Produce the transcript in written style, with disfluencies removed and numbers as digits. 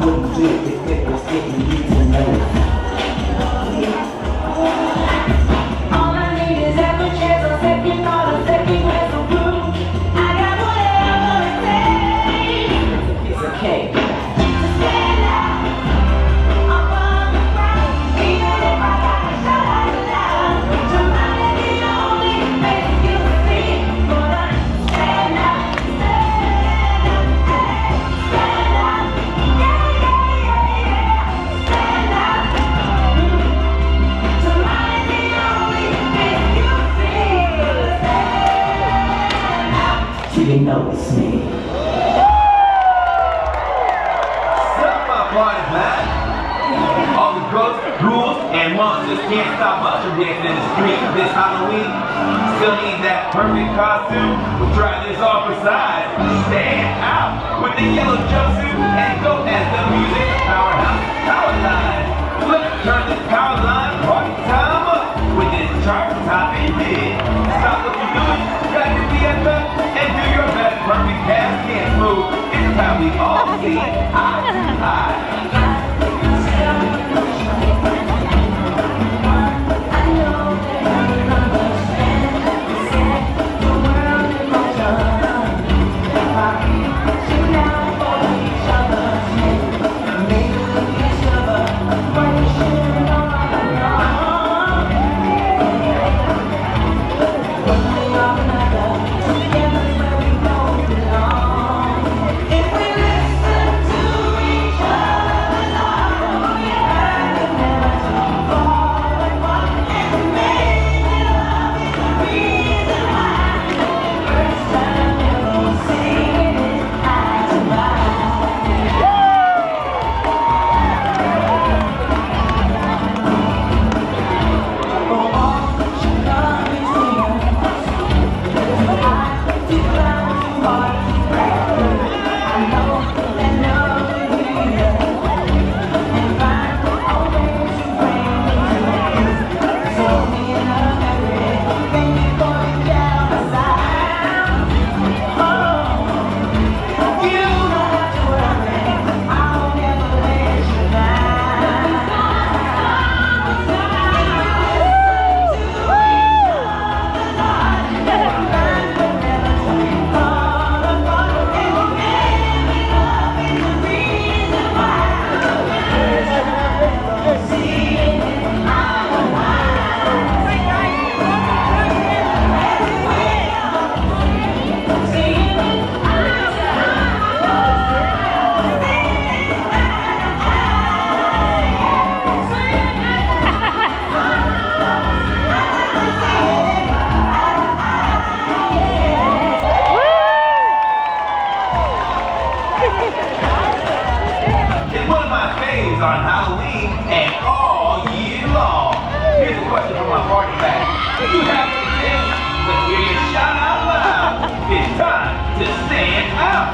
wouldn't do it if it was getting you to know. All I need is every chance, a second thought, a second glance of blue. I got whatever it takes. It's okay. To stand out up on the ground, even if I gotta shout out loud. Tonight is the only face you see. Gonna stand out, stand out, hey, stand out, yeah, yeah, yeah, yeah, stand out. Tonight is the only face you see. Stand out. Till you notice me. Stop my party, man. All the ghosts, ghouls, and monsters can't stop us from dancing in the street this Halloween. Still need that perfect costume. We'll try this on for size. Stand out with the yellow jumpsuit and go as the music powerhouse Powerline. Look, turn this Powerline party time up with this chart-topping hit. Stop what you're doing, grab your BFF, and do your best. Perfect cast can't move. It's time we all see eye to eye. On Halloween and all year long. Here's a question from my party bag. Do you have any tips? Let's hear you shout out loud. It's time to stand out.